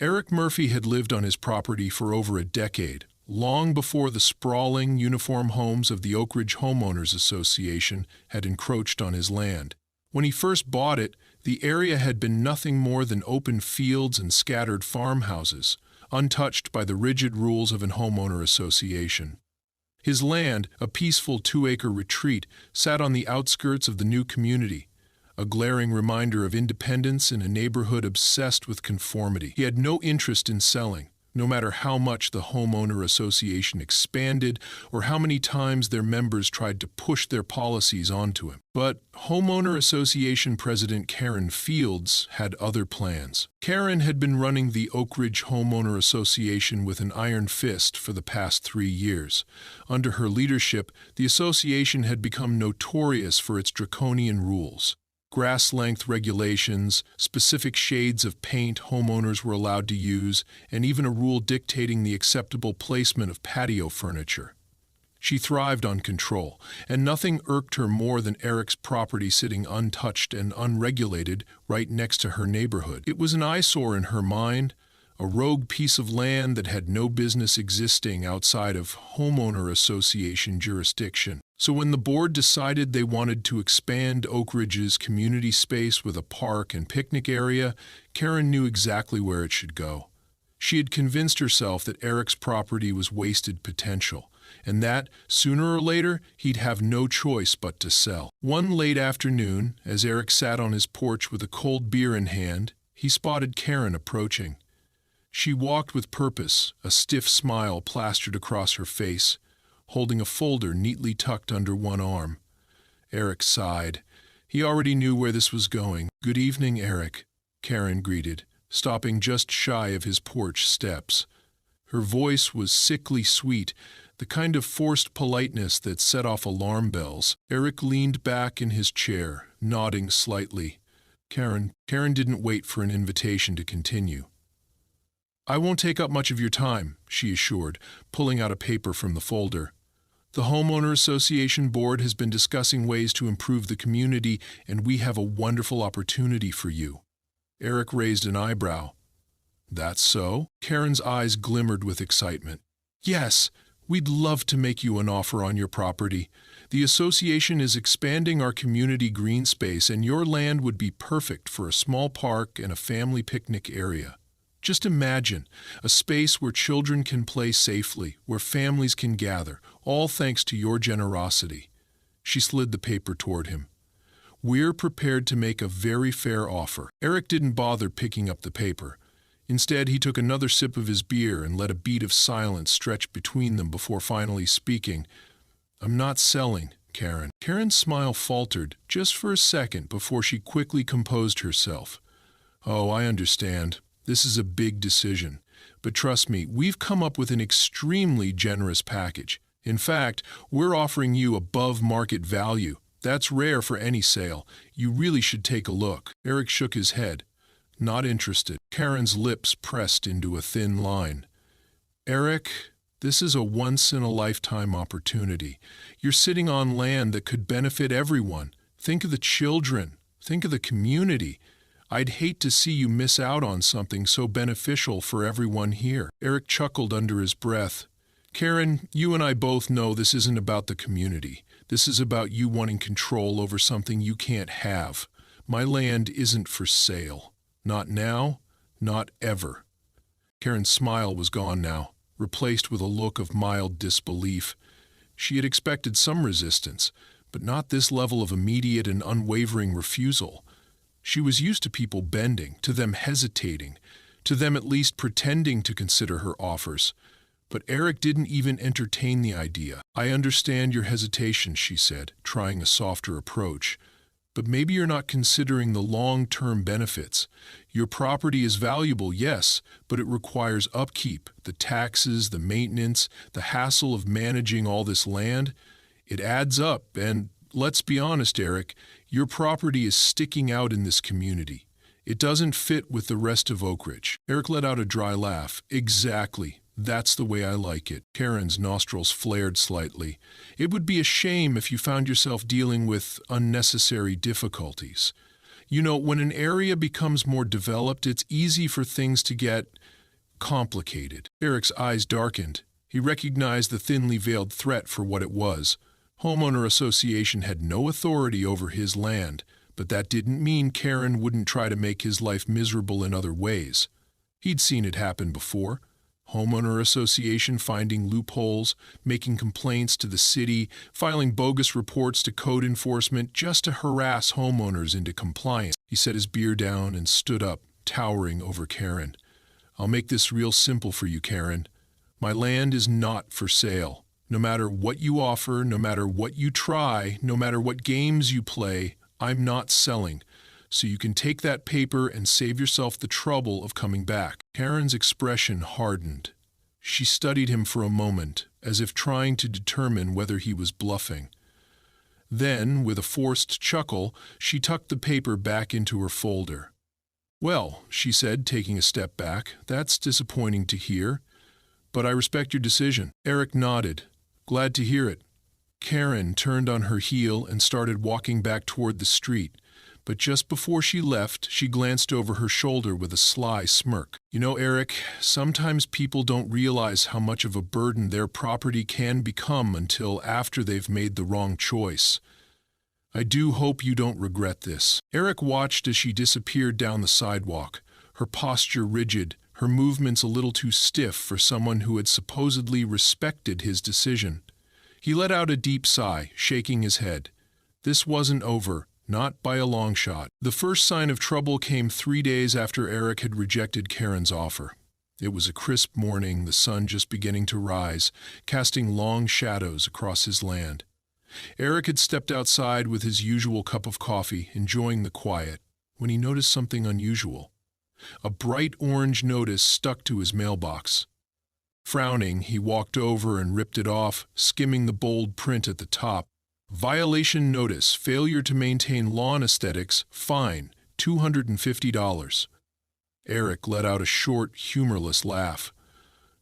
Eric Murphy had lived on his property for over a decade, long before the sprawling, uniform homes of the Oak Ridge Homeowners Association had encroached on his land. When he first bought it, the area had been nothing more than open fields and scattered farmhouses, untouched by the rigid rules of an homeowner association. His land, a peaceful 2-acre retreat, sat on the outskirts of the new community, a glaring reminder of independence in a neighborhood obsessed with conformity. He had no interest in selling, no matter how much the homeowner association expanded or how many times their members tried to push their policies onto him. But homeowner association president Karen Fields had other plans. Karen had been running the Oak Ridge Homeowner Association with an iron fist for the past 3 years. Under her leadership, the association had become notorious for its draconian rules. Grass-length regulations, specific shades of paint homeowners were allowed to use, and even a rule dictating the acceptable placement of patio furniture. She thrived on control, and nothing irked her more than Eric's property sitting untouched and unregulated right next to her neighborhood. It was an eyesore in her mind, a rogue piece of land that had no business existing outside of homeowner association jurisdiction. So when the board decided they wanted to expand Oak Ridge's community space with a park and picnic area, Karen knew exactly where it should go. She had convinced herself that Eric's property was wasted potential, and that, sooner or later, he'd have no choice but to sell. One late afternoon, as Eric sat on his porch with a cold beer in hand, he spotted Karen approaching. She walked with purpose, a stiff smile plastered across her face, holding a folder neatly tucked under one arm. Eric sighed. He already knew where this was going. "Good evening, Eric," Karen greeted, stopping just shy of his porch steps. Her voice was sickly sweet, the kind of forced politeness that set off alarm bells. Eric leaned back in his chair, nodding slightly. Karen didn't wait for an invitation to continue. "I won't take up much of your time," she assured, pulling out a paper from the folder. "The Homeowner Association Board has been discussing ways to improve the community, and we have a wonderful opportunity for you." Eric raised an eyebrow. "That's so?" Karen's eyes glimmered with excitement. "Yes, we'd love to make you an offer on your property. The association is expanding our community green space, and your land would be perfect for a small park and a family picnic area. Just imagine, a space where children can play safely, where families can gather, all thanks to your generosity." She slid the paper toward him. "We're prepared to make a very fair offer." Eric didn't bother picking up the paper. Instead, he took another sip of his beer and let a beat of silence stretch between them before finally speaking. "I'm not selling, Karen." Karen's smile faltered just for a second before she quickly composed herself. "Oh, I understand. This is a big decision. But trust me, we've come up with an extremely generous package. In fact, we're offering you above market value. That's rare for any sale. You really should take a look." Eric shook his head. "Not interested." Karen's lips pressed into a thin line. "Eric, this is a once-in-a-lifetime opportunity. You're sitting on land that could benefit everyone. Think of the children. Think of the community. I'd hate to see you miss out on something so beneficial for everyone here." Eric chuckled under his breath. "Karen, you and I both know this isn't about the community. This is about you wanting control over something you can't have. My land isn't for sale. Not now, not ever." Karen's smile was gone now, replaced with a look of mild disbelief. She had expected some resistance, but not this level of immediate and unwavering refusal. She was used to people bending, to them hesitating, to them at least pretending to consider her offers. But Eric didn't even entertain the idea. "I understand your hesitation," she said, trying a softer approach. "But maybe you're not considering the long-term benefits. Your property is valuable, yes, but it requires upkeep, the taxes, the maintenance, the hassle of managing all this land. It adds up, and let's be honest, Eric, your property is sticking out in this community. It doesn't fit with the rest of Oak Ridge." Eric let out a dry laugh. "Exactly. That's the way I like it." Karen's nostrils flared slightly. "It would be a shame if you found yourself dealing with unnecessary difficulties. You know, when an area becomes more developed, it's easy for things to get complicated. Eric's eyes darkened. He recognized the thinly veiled threat for what it was. Homeowner association had no authority over his land, but that didn't mean Karen wouldn't try to make his life miserable in other ways. He'd seen it happen before. Homeowner association finding loopholes, making complaints to the city, filing bogus reports to code enforcement just to harass homeowners into compliance. He set his beer down and stood up, towering over Karen. "I'll make this real simple for you, Karen. My land is not for sale. No matter what you offer, no matter what you try, no matter what games you play, I'm not selling. So you can take that paper and save yourself the trouble of coming back." Karen's expression hardened. She studied him for a moment, as if trying to determine whether he was bluffing. Then, with a forced chuckle, she tucked the paper back into her folder. "Well," she said, taking a step back, "that's disappointing to hear. But I respect your decision." Eric nodded. "Glad to hear it." Karen turned on her heel and started walking back toward the street. But just before she left, she glanced over her shoulder with a sly smirk. "You know, Eric, sometimes people don't realize how much of a burden their property can become until after they've made the wrong choice. I do hope you don't regret this." Eric watched as she disappeared down the sidewalk, her posture rigid, her movements a little too stiff for someone who had supposedly respected his decision. He let out a deep sigh, shaking his head. This wasn't over. Not by a long shot. The first sign of trouble came 3 days after Eric had rejected Karen's offer. It was a crisp morning, the sun just beginning to rise, casting long shadows across his land. Eric had stepped outside with his usual cup of coffee, enjoying the quiet, when he noticed something unusual. A bright orange notice stuck to his mailbox. Frowning, he walked over and ripped it off, skimming the bold print at the top. "Violation notice, failure to maintain lawn aesthetics, fine, $250. Eric let out a short, humorless laugh.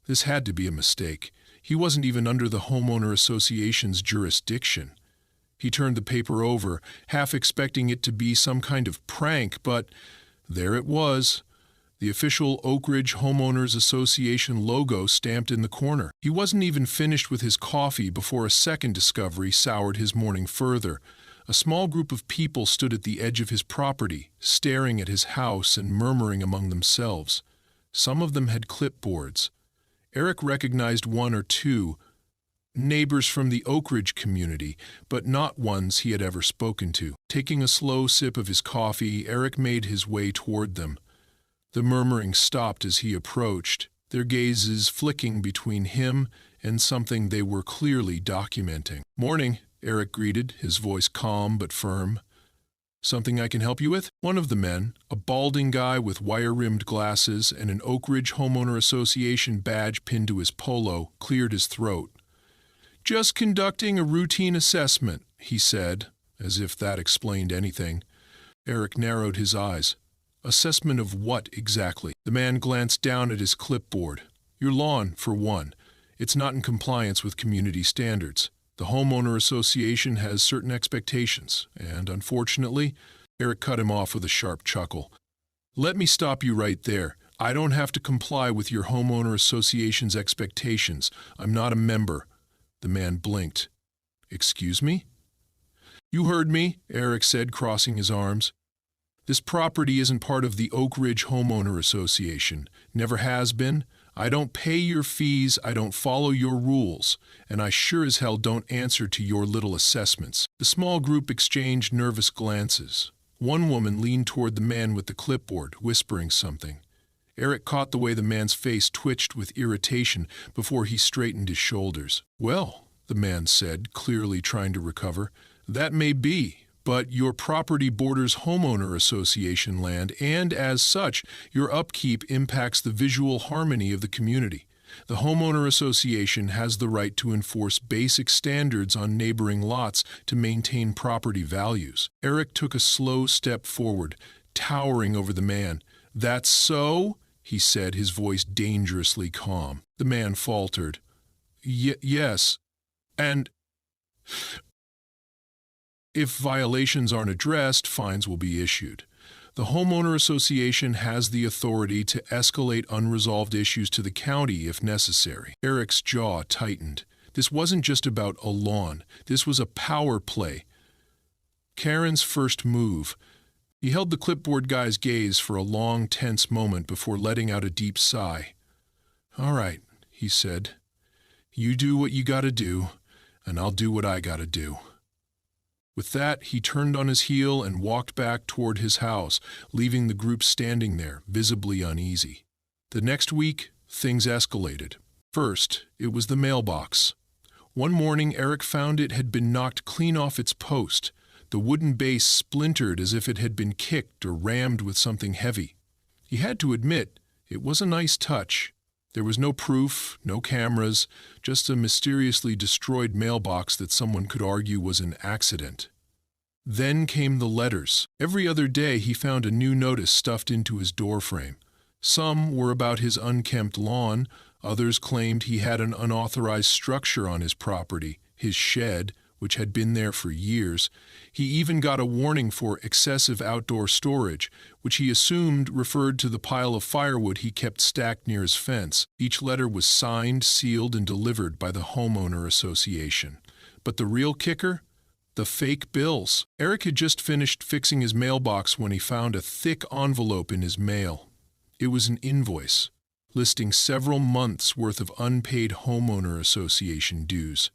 This had to be a mistake. He wasn't even under the homeowner association's jurisdiction. He turned the paper over, half expecting it to be some kind of prank, but there it was. The official Oak Ridge Homeowners Association logo stamped in the corner. He wasn't even finished with his coffee before a second discovery soured his morning further. A small group of people stood at the edge of his property, staring at his house and murmuring among themselves. Some of them had clipboards. Eric recognized one or two, neighbors from the Oak Ridge community, but not ones he had ever spoken to. Taking a slow sip of his coffee, Eric made his way toward them. The murmuring stopped as he approached, their gazes flicking between him and something they were clearly documenting. "Morning," Eric greeted, his voice calm but firm. "Something I can help you with?" One of the men, a balding guy with wire-rimmed glasses and an Oak Ridge Homeowner Association badge pinned to his polo, cleared his throat. "Just conducting a routine assessment," he said, as if that explained anything. Eric narrowed his eyes. "Assessment of what, exactly?" The man glanced down at his clipboard. "Your lawn, for one. It's not in compliance with community standards. The homeowner association has certain expectations, and unfortunately," Eric cut him off with a sharp chuckle. "Let me stop you right there. I don't have to comply with your homeowner association's expectations. I'm not a member." The man blinked. "Excuse me?" "You heard me," Eric said, crossing his arms. "This property isn't part of the Oak Ridge Homeowner Association. Never has been. I don't pay your fees, I don't follow your rules, and I sure as hell don't answer to your little assessments." The small group exchanged nervous glances. One woman leaned toward the man with the clipboard, whispering something. Eric caught the way the man's face twitched with irritation before he straightened his shoulders. "Well," the man said, clearly trying to recover, "that may be. But your property borders homeowner association land, and as such, your upkeep impacts the visual harmony of the community. The homeowner association has the right to enforce basic standards on neighboring lots to maintain property values." Eric took a slow step forward, towering over the man. "That's so?" he said, his voice dangerously calm. The man faltered. Yes, and if violations aren't addressed, fines will be issued. The homeowner association has the authority to escalate unresolved issues to the county if necessary. Eric's jaw tightened. This wasn't just about a lawn. This was a power play. Karen's first move. He held the clipboard guy's gaze for a long, tense moment before letting out a deep sigh. "All right," he said. "You do what you gotta do, and I'll do what I gotta do." With that, he turned on his heel and walked back toward his house, leaving the group standing there, visibly uneasy. The next week, things escalated. First, it was the mailbox. One morning, Eric found it had been knocked clean off its post. The wooden base splintered as if it had been kicked or rammed with something heavy. He had to admit, it was a nice touch. There was no proof, no cameras, just a mysteriously destroyed mailbox that someone could argue was an accident. Then came the letters. Every other day he found a new notice stuffed into his doorframe. Some were about his unkempt lawn, others claimed he had an unauthorized structure on his property, his shed, which had been there for years. He even got a warning for excessive outdoor storage, which he assumed referred to the pile of firewood he kept stacked near his fence. Each letter was signed, sealed, and delivered by the homeowner association. But the real kicker? The fake bills. Eric had just finished fixing his mailbox when he found a thick envelope in his mail. It was an invoice, listing several months' worth of unpaid homeowner association dues.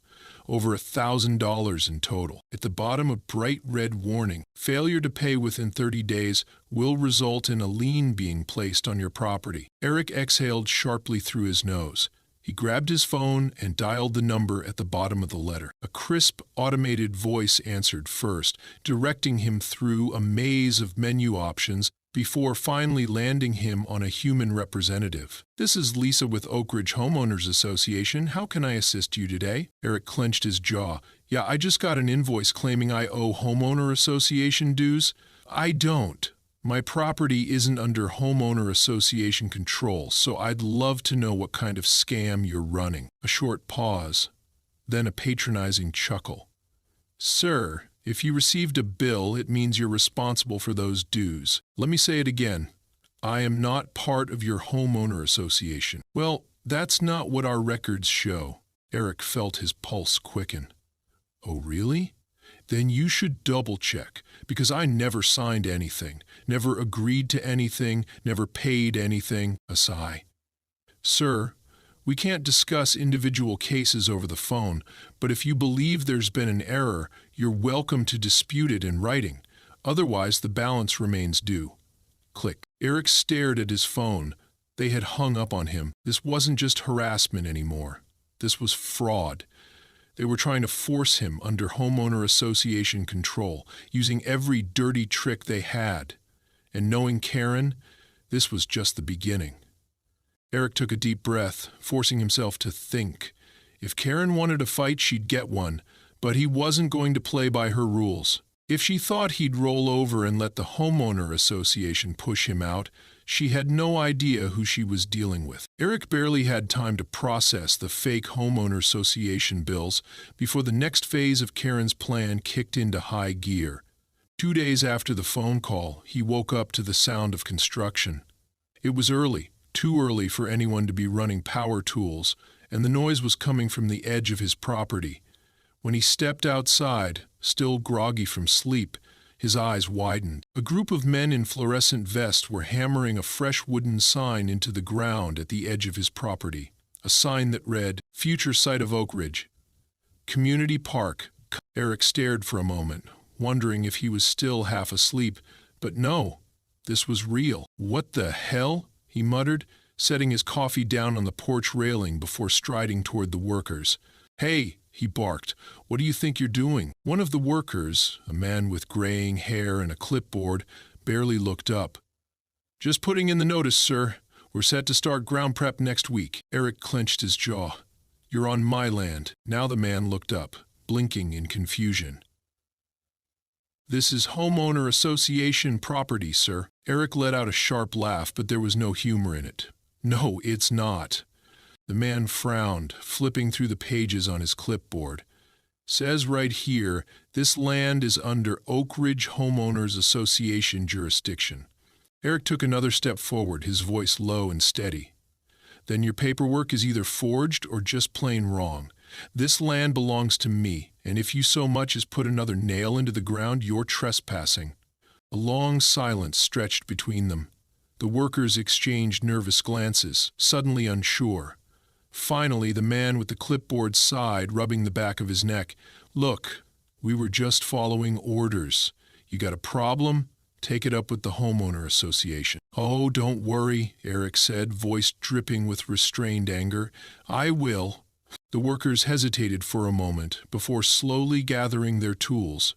Over $1,000 in total. At the bottom, a bright red warning. Failure to pay within 30 days will result in a lien being placed on your property. Eric exhaled sharply through his nose. He grabbed his phone and dialed the number at the bottom of the letter. A crisp, automated voice answered first, directing him through a maze of menu options before finally landing him on a human representative. "This is Lisa with Oak Ridge Homeowners Association. How can I assist you today?" Eric clenched his jaw. "Yeah, I just got an invoice claiming I owe homeowner association dues." "I don't. My property isn't under homeowner association control, so I'd love to know what kind of scam you're running." A short pause, then a patronizing chuckle. "Sir, if you received a bill, it means you're responsible for those dues. Let me say it again. I am not part of your homeowner association." "Well, that's not what our records show." Eric felt his pulse quicken. "Oh, really? Then you should double-check, because I never signed anything, never agreed to anything, never paid anything." A sigh. "Sir, we can't discuss individual cases over the phone, but if you believe there's been an error, you're welcome to dispute it in writing. Otherwise, the balance remains due." Click. Eric stared at his phone. They had hung up on him. This wasn't just harassment anymore. This was fraud. They were trying to force him under homeowner association control, using every dirty trick they had. And knowing Karen, this was just the beginning. Eric took a deep breath, forcing himself to think. If Karen wanted a fight, she'd get one, but he wasn't going to play by her rules. If she thought he'd roll over and let the homeowner association push him out, she had no idea who she was dealing with. Eric barely had time to process the fake homeowner association bills before the next phase of Karen's plan kicked into high gear. 2 days after the phone call, he woke up to the sound of construction. It was early. Too early for anyone to be running power tools, and the noise was coming from the edge of his property. When he stepped outside, still groggy from sleep, his eyes widened. A group of men in fluorescent vests were hammering a fresh wooden sign into the ground at the edge of his property. A sign that read, "Future site of Oak Ridge. Community Park." Eric stared for a moment, wondering if he was still half asleep, but no, this was real. "What the hell?" he muttered, setting his coffee down on the porch railing before striding toward the workers. "Hey," he barked, "what do you think you're doing?" One of the workers, a man with graying hair and a clipboard, barely looked up. "Just putting in the notice, sir. We're set to start ground prep next week." Eric clenched his jaw. "You're on my land." Now the man looked up, blinking in confusion. "This is homeowner association property, sir." Eric let out a sharp laugh, but there was no humor in it. "No, it's not." The man frowned, flipping through the pages on his clipboard. "Says right here, this land is under Oak Ridge Homeowners Association jurisdiction. Eric took another step forward, his voice low and steady. Then your paperwork is either forged or just plain wrong. This land belongs to me, and if you so much as put another nail into the ground, you're trespassing. A long silence stretched between them. The workers exchanged nervous glances, suddenly unsure. Finally, the man with the clipboard sighed, rubbing the back of his neck. Look, we were just following orders. You got a problem? Take it up with the homeowner association. Oh, don't worry, Eric said, voice dripping with restrained anger. I will. The workers hesitated for a moment before slowly gathering their tools.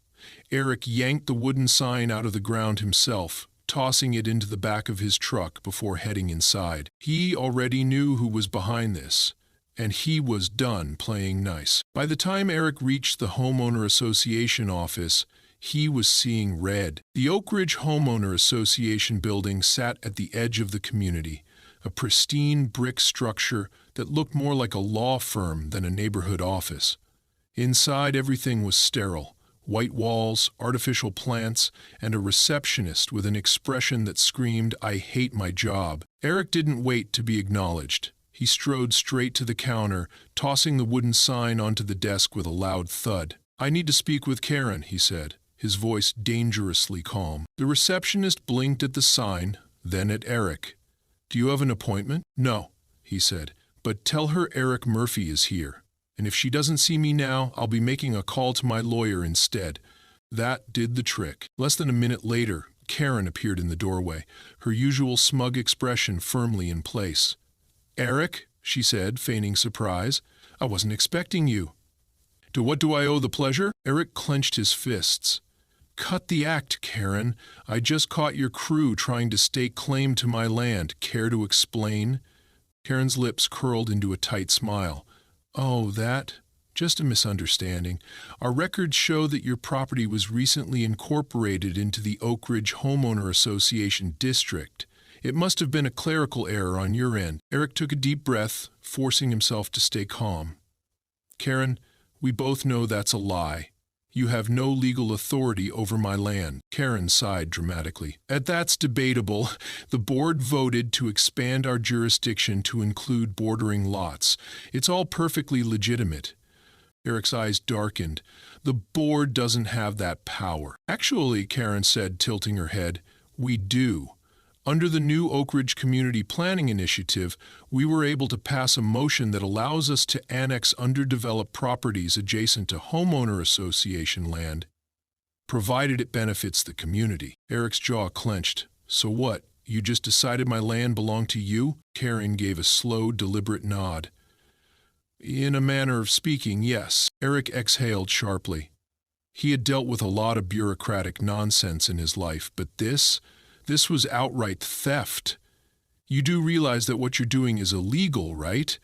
Eric yanked the wooden sign out of the ground himself, tossing it into the back of his truck before heading inside. He already knew who was behind this, and he was done playing nice. By the time Eric reached the homeowner association office, he was seeing red. The Oak Ridge Homeowner Association building sat at the edge of the community, a pristine brick structure that looked more like a law firm than a neighborhood office. Inside, everything was sterile. White walls, artificial plants, and a receptionist with an expression that screamed, "I hate my job." Eric didn't wait to be acknowledged. He strode straight to the counter, tossing the wooden sign onto the desk with a loud thud. "I need to speak with Karen," he said, his voice dangerously calm. The receptionist blinked at the sign, then at Eric. "Do you have an appointment?" "No," he said, "but tell her Eric Murphy is here. And if she doesn't see me now, I'll be making a call to my lawyer instead." That did the trick. Less than a minute later, Karen appeared in the doorway, her usual smug expression firmly in place. "Eric," she said, feigning surprise, "I wasn't expecting you." "To what do I owe the pleasure?" Eric clenched his fists. "Cut the act, Karen. I just caught your crew trying to stake claim to my land. Care to explain?" Karen's lips curled into a tight smile. "Oh, that? Just a misunderstanding. Our records show that your property was recently incorporated into the Oak Ridge Homeowner Association district. It must have been a clerical error on your end." Eric took a deep breath, forcing himself to stay calm. "Karen, we both know that's a lie. You have no legal authority over my land." Karen sighed dramatically. "That's debatable. The board voted to expand our jurisdiction to include bordering lots. It's all perfectly legitimate." Eric's eyes darkened. "The board doesn't have that power." "Actually," Karen said, tilting her head, "we do. Under the new Oak Ridge Community Planning Initiative, we were able to pass a motion that allows us to annex underdeveloped properties adjacent to homeowner association land, provided it benefits the community." Eric's jaw clenched. "So what? You just decided my land belonged to you?" Karen gave a slow, deliberate nod. "In a manner of speaking, yes." Eric exhaled sharply. He had dealt with a lot of bureaucratic nonsense in his life, but this was outright theft. You do realize that what you're doing is illegal, right?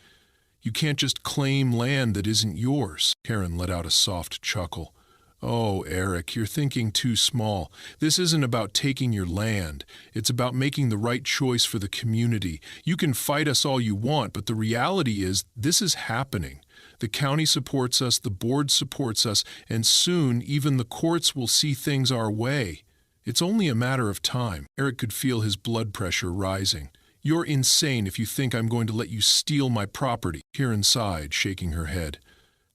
You can't just claim land that isn't yours." Karen let out a soft chuckle. "Oh, Eric, you're thinking too small. This isn't about taking your land. It's about making the right choice for the community. You can fight us all you want, but the reality is this is happening. The county supports us, the board supports us, and soon even the courts will see things our way. It's only a matter of time." Eric could feel his blood pressure rising. "You're insane if you think I'm going to let you steal my property." Karen sighed, shaking her head.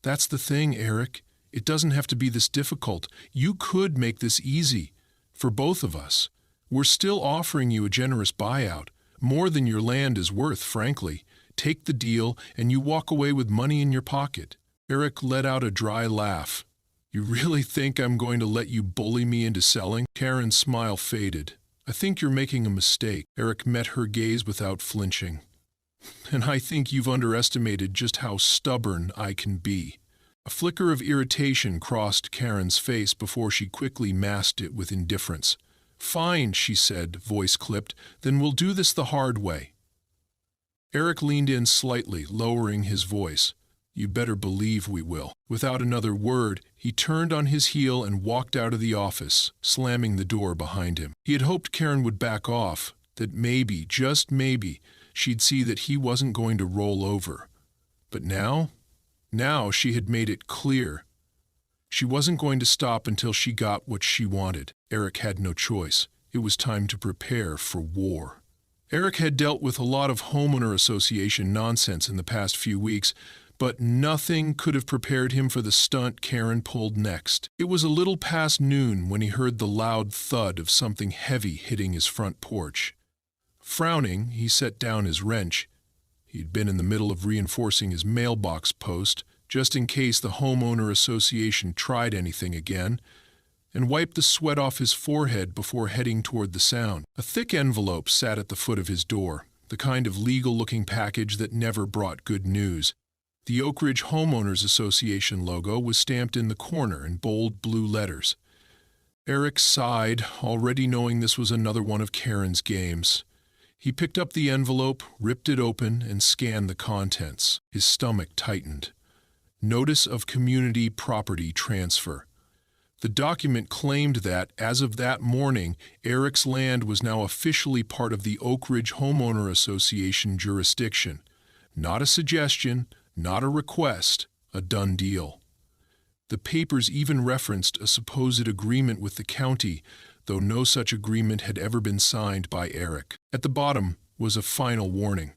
"That's the thing, Eric. It doesn't have to be this difficult. You could make this easy. For both of us. We're still offering you a generous buyout. More than your land is worth, frankly. Take the deal, and you walk away with money in your pocket." Eric let out a dry laugh. "You really think I'm going to let you bully me into selling?" Karen's smile faded. "I think you're making a mistake." Eric met her gaze without flinching. "And I think you've underestimated just how stubborn I can be." A flicker of irritation crossed Karen's face before she quickly masked it with indifference. "Fine," she said, voice clipped. "Then we'll do this the hard way." Eric leaned in slightly, lowering his voice. "You better believe we will." Without another word, he turned on his heel and walked out of the office, slamming the door behind him. He had hoped Karen would back off, that maybe, just maybe, she'd see that he wasn't going to roll over. But now she had made it clear. She wasn't going to stop until she got what she wanted. Eric had no choice. It was time to prepare for war. Eric had dealt with a lot of homeowner association nonsense in the past few weeks, but nothing could have prepared him for the stunt Karen pulled next. It was a little past noon when he heard the loud thud of something heavy hitting his front porch. Frowning, he set down his wrench. He'd been in the middle of reinforcing his mailbox post, just in case the homeowner association tried anything again, and wiped the sweat off his forehead before heading toward the sound. A thick envelope sat at the foot of his door, the kind of legal-looking package that never brought good news. The Oak Ridge Homeowners Association logo was stamped in the corner in bold blue letters. Eric sighed, already knowing this was another one of Karen's games. He picked up the envelope, ripped it open, and scanned the contents. His stomach tightened. Notice of community property transfer. The document claimed that, as of that morning, Eric's land was now officially part of the Oak Ridge Homeowner Association jurisdiction. Not a suggestion, not a request, a done deal. The papers even referenced a supposed agreement with the county, though no such agreement had ever been signed by Eric. At the bottom was a final warning.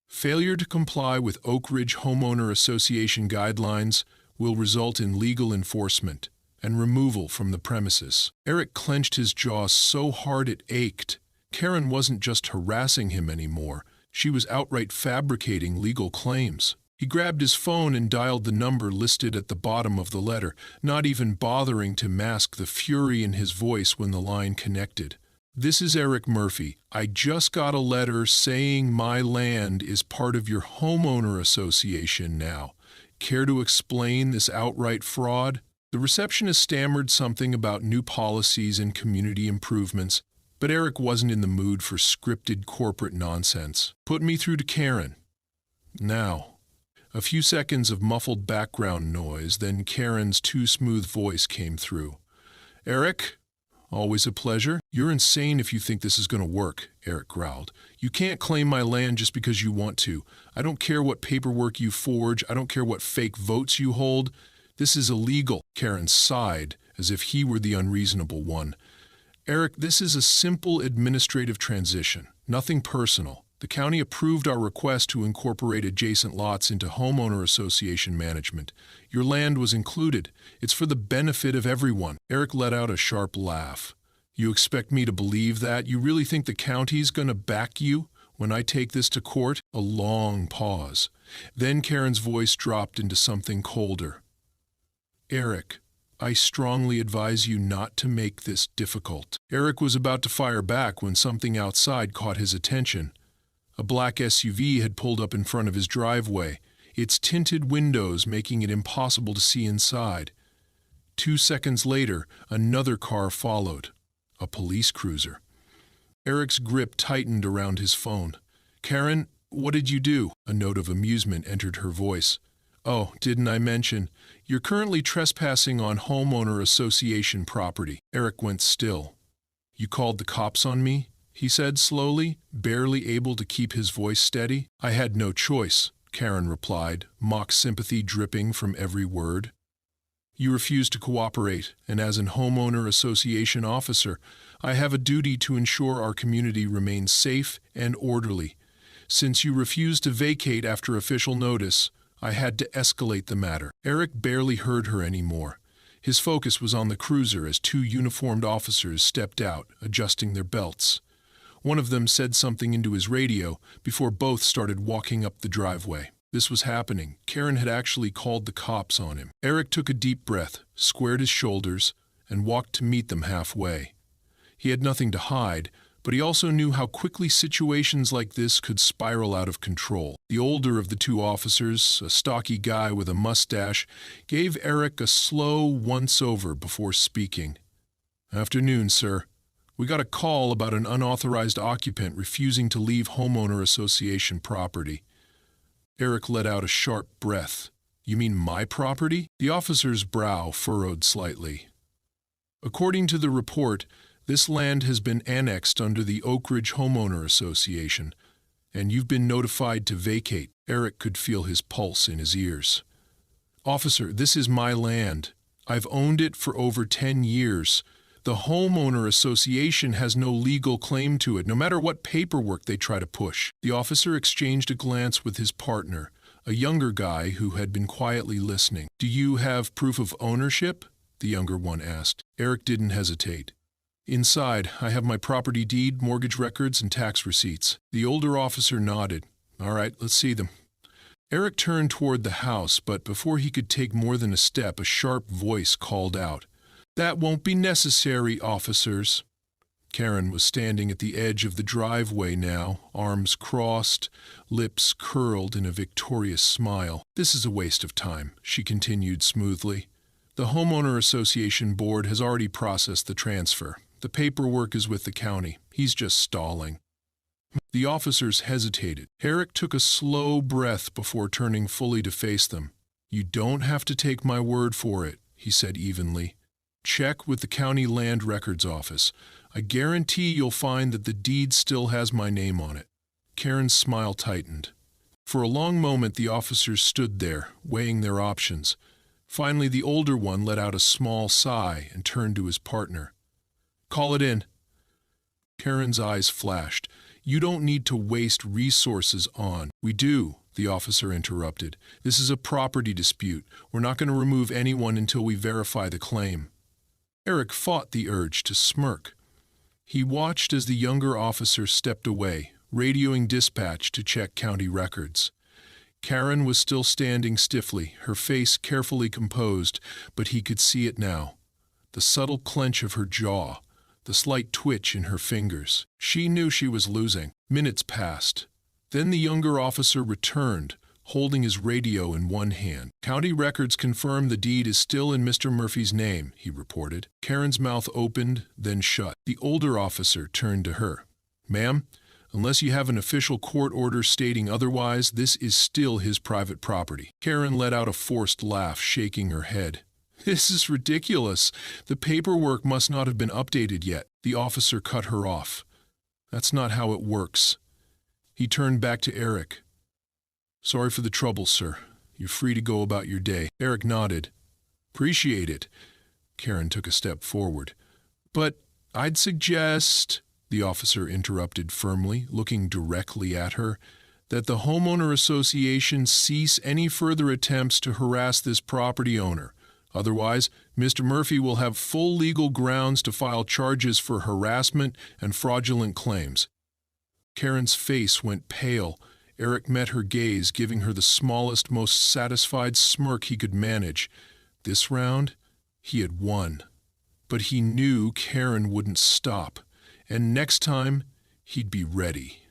Failure to comply with Oak Ridge Homeowner Association guidelines will result in legal enforcement and removal from the premises. Eric clenched his jaw so hard it ached. Karen wasn't just harassing him anymore. She was outright fabricating legal claims. He grabbed his phone and dialed the number listed at the bottom of the letter, not even bothering to mask the fury in his voice when the line connected. "This is Eric Murphy. I just got a letter saying my land is part of your homeowner association now. Care to explain this outright fraud?" The receptionist stammered something about new policies and community improvements, but Eric wasn't in the mood for scripted corporate nonsense. "Put me through to Karen." Now. A few seconds of muffled background noise, then Karen's too smooth voice came through. "Eric? Always a pleasure. You're insane if you think this is going to work," Eric growled. "You can't claim my land just because you want to. I don't care what paperwork you forge. I don't care what fake votes you hold. This is illegal." Karen sighed, as if he were the unreasonable one. "Eric, this is a simple administrative transition, nothing personal. The county approved our request to incorporate adjacent lots into homeowner association management. Your land was included. It's for the benefit of everyone." Eric let out a sharp laugh. "You expect me to believe that? You really think the county's going to back you when I take this to court?" A long pause. Then Karen's voice dropped into something colder. "Eric, I strongly advise you not to make this difficult." Eric was about to fire back when something outside caught his attention. A black SUV had pulled up in front of his driveway, its tinted windows making it impossible to see inside. 2 seconds later, another car followed, a police cruiser. Eric's grip tightened around his phone. "Karen, what did you do?" A note of amusement entered her voice. "Oh, didn't I mention? You're currently trespassing on homeowner association property." Eric went still. "You called the cops on me?" he said slowly, barely able to keep his voice steady. "I had no choice," Karen replied, mock sympathy dripping from every word. "You refused to cooperate, and as an homeowner association officer, I have a duty to ensure our community remains safe and orderly. Since you refused to vacate after official notice, I had to escalate the matter." Eric barely heard her anymore. His focus was on the cruiser as 2 uniformed officers stepped out, adjusting their belts. One of them said something into his radio before both started walking up the driveway. This was happening. Karen had actually called the cops on him. Eric took a deep breath, squared his shoulders, and walked to meet them halfway. He had nothing to hide, but he also knew how quickly situations like this could spiral out of control. The older of the 2 officers, a stocky guy with a mustache, gave Eric a slow once-over before speaking. "Afternoon, sir. We got a call about an unauthorized occupant refusing to leave homeowner association property." Eric let out a sharp breath. "You mean my property?" The officer's brow furrowed slightly. "According to the report, this land has been annexed under the Oak Ridge Homeowner Association, and you've been notified to vacate." Eric could feel his pulse in his ears. "Officer, this is my land. I've owned it for over 10 years. The homeowner association has no legal claim to it, no matter what paperwork they try to push. The officer exchanged a glance with his partner, a younger guy who had been quietly listening. "Do you have proof of ownership?" the younger one asked. Eric didn't hesitate. "Inside, I have my property deed, mortgage records, and tax receipts." The older officer nodded. "All right, let's see them." Eric turned toward the house, but before he could take more than a step, a sharp voice called out, "That won't be necessary, officers." Karen was standing at the edge of the driveway now, arms crossed, lips curled in a victorious smile. "This is a waste of time," she continued smoothly. "The homeowner association board has already processed the transfer. The paperwork is with the county. He's just stalling." The officers hesitated. Eric took a slow breath before turning fully to face them. "You don't have to take my word for it," he said evenly. "Check with the county land records office. I guarantee you'll find that the deed still has my name on it." Karen's smile tightened. For a long moment the officers stood there, weighing their options. Finally, the older one let out a small sigh and turned to his partner. "Call it in." Karen's eyes flashed. "You don't need to waste resources on—" "We do," the officer interrupted. "This is a property dispute. We're not going to remove anyone until we verify the claim." Eric fought the urge to smirk. He watched as the younger officer stepped away, radioing dispatch to check county records. Karen was still standing stiffly, her face carefully composed, but he could see it now. The subtle clench of her jaw, the slight twitch in her fingers. She knew she was losing. Minutes passed. Then the younger officer returned, holding his radio in one hand. "County records confirm the deed is still in Mr. Murphy's name," he reported. Karen's mouth opened, then shut. The older officer turned to her. "Ma'am, unless you have an official court order stating otherwise, this is still his private property." Karen let out a forced laugh, shaking her head. "This is ridiculous. The paperwork must not have been updated yet." The officer cut her off. "That's not how it works." He turned back to Eric. "Sorry for the trouble, sir. You're free to go about your day." Eric nodded. "Appreciate it." Karen took a step forward. "But I'd suggest," the officer interrupted firmly, looking directly at her, "that the homeowner association cease any further attempts to harass this property owner. Otherwise, Mr. Murphy will have full legal grounds to file charges for harassment and fraudulent claims." Karen's face went pale. Eric met her gaze, giving her the smallest, most satisfied smirk he could manage. This round, he had won. But he knew Karen wouldn't stop, and next time, he'd be ready.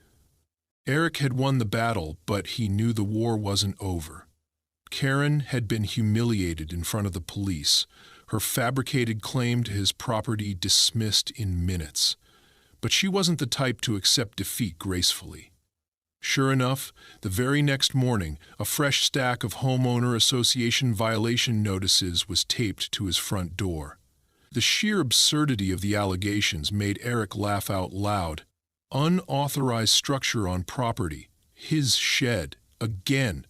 Eric had won the battle, but he knew the war wasn't over. Karen had been humiliated in front of the police, her fabricated claim to his property dismissed in minutes. But she wasn't the type to accept defeat gracefully. Sure enough, the very next morning, a fresh stack of homeowner association violation notices was taped to his front door. The sheer absurdity of the allegations made Eric laugh out loud. Unauthorized structure on property, his shed, again.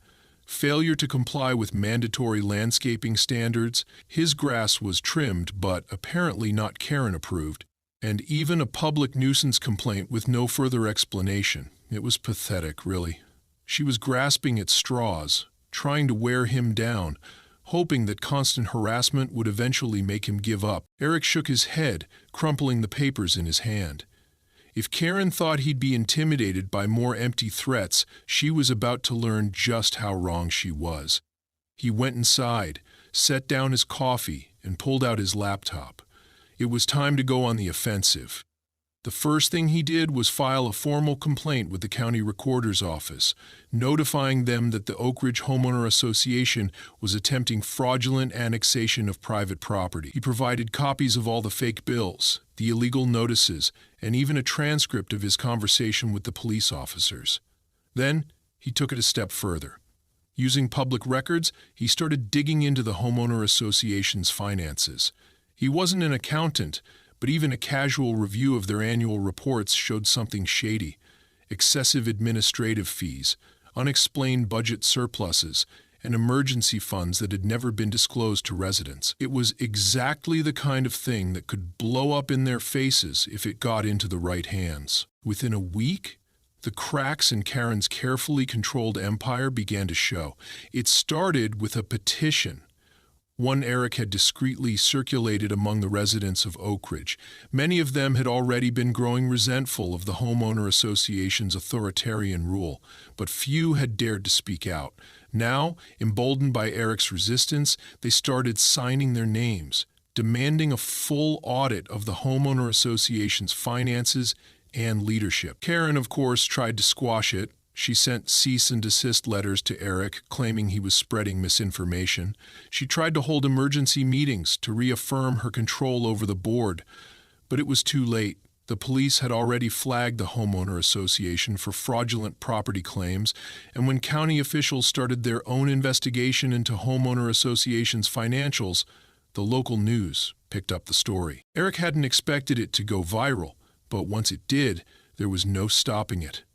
Failure to comply with mandatory landscaping standards, his grass was trimmed but apparently not Karen approved, and even a public nuisance complaint with no further explanation. It was pathetic, really. She was grasping at straws, trying to wear him down, hoping that constant harassment would eventually make him give up. Eric shook his head, crumpling the papers in his hand. If Karen thought he'd be intimidated by more empty threats, she was about to learn just how wrong she was. He went inside, set down his coffee, and pulled out his laptop. It was time to go on the offensive. The first thing he did was file a formal complaint with the county recorder's office, notifying them that the Oak Ridge Homeowner Association was attempting fraudulent annexation of private property. He provided copies of all the fake bills, the illegal notices, and even a transcript of his conversation with the police officers. Then, he took it a step further. Using public records, he started digging into the Homeowner Association's finances. He wasn't an accountant, but even a casual review of their annual reports showed something shady. Excessive administrative fees, unexplained budget surpluses, and emergency funds that had never been disclosed to residents. It was exactly the kind of thing that could blow up in their faces if it got into the right hands. Within a week, the cracks in Karen's carefully controlled empire began to show. It started with a petition, one Eric had discreetly circulated among the residents of Oak Ridge. Many of them had already been growing resentful of the homeowner association's authoritarian rule, but few had dared to speak out. Now, emboldened by Eric's resistance, they started signing their names, demanding a full audit of the homeowner association's finances and leadership. Karen, of course, tried to squash it. She sent cease and desist letters to Eric, claiming he was spreading misinformation. She tried to hold emergency meetings to reaffirm her control over the board, but it was too late. The police had already flagged the homeowner association for fraudulent property claims, and when county officials started their own investigation into homeowner association's financials, the local news picked up the story. Eric hadn't expected it to go viral, but once it did, there was no stopping it.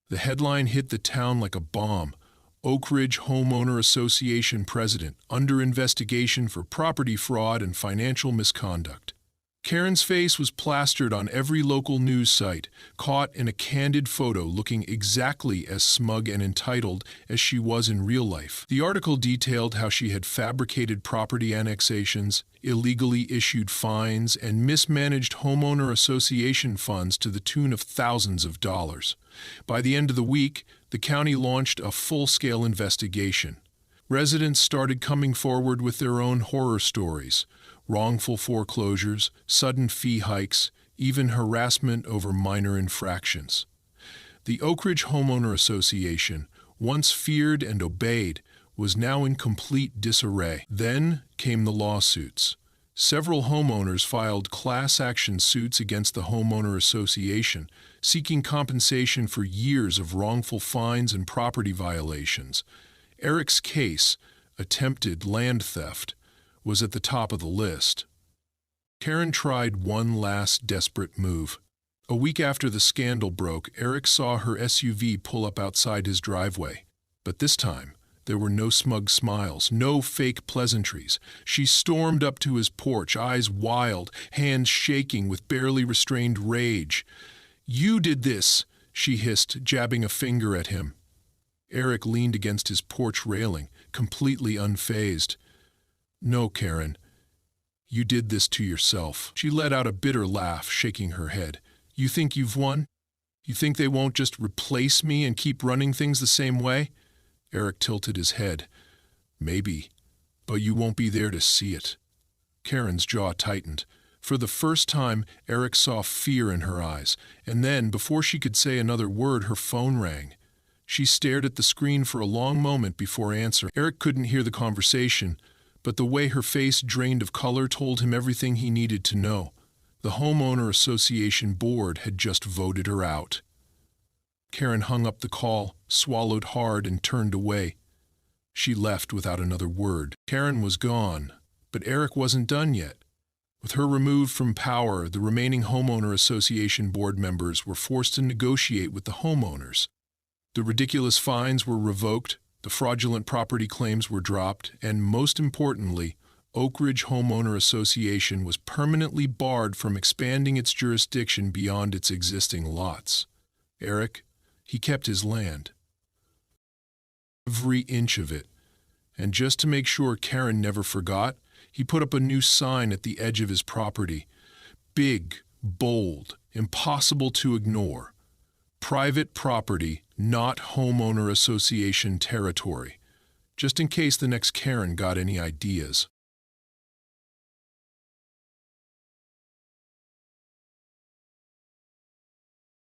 The headline hit the town like a bomb. Oak Ridge Homeowner Association president under investigation for property fraud and financial misconduct. Karen's face was plastered on every local news site, caught in a candid photo looking exactly as smug and entitled as she was in real life. The article detailed how she had fabricated property annexations, illegally issued fines, and mismanaged homeowner association funds to the tune of thousands of dollars. By the end of the week, the county launched a full-scale investigation. Residents started coming forward with their own horror stories: wrongful foreclosures, sudden fee hikes, even harassment over minor infractions. The Oak Ridge Homeowner Association, once feared and obeyed, was now in complete disarray. Then came the lawsuits. Several homeowners filed class action suits against the Homeowner Association, seeking compensation for years of wrongful fines and property violations. Eric's case, attempted land theft, was at the top of the list. Karen tried one last desperate move. A week after the scandal broke, Eric saw her SUV pull up outside his driveway. But this time, there were no smug smiles, no fake pleasantries. She stormed up to his porch, eyes wild, hands shaking with barely restrained rage. "You did this," she hissed, jabbing a finger at him. Eric leaned against his porch railing, completely unfazed. "No, Karen. You did this to yourself." She let out a bitter laugh, shaking her head. "You think you've won? You think they won't just replace me and keep running things the same way?" Eric tilted his head. "Maybe, but you won't be there to see it." Karen's jaw tightened. For the first time, Eric saw fear in her eyes, and then, before she could say another word, her phone rang. She stared at the screen for a long moment before answering. Eric couldn't hear the conversation, but the way her face drained of color told him everything he needed to know. The Homeowner Association board had just voted her out. Karen hung up the call, swallowed hard, and turned away. She left without another word. Karen was gone, but Eric wasn't done yet. With her removed from power, the remaining Homeowner Association board members were forced to negotiate with the homeowners. The ridiculous fines were revoked, the fraudulent property claims were dropped, and most importantly, Oak Ridge Homeowner Association was permanently barred from expanding its jurisdiction beyond its existing lots. Eric, he kept his land. Every inch of it. And just to make sure Karen never forgot, he put up a new sign at the edge of his property. Big, bold, impossible to ignore. Private property, not homeowner association territory. Just in case the next Karen got any ideas.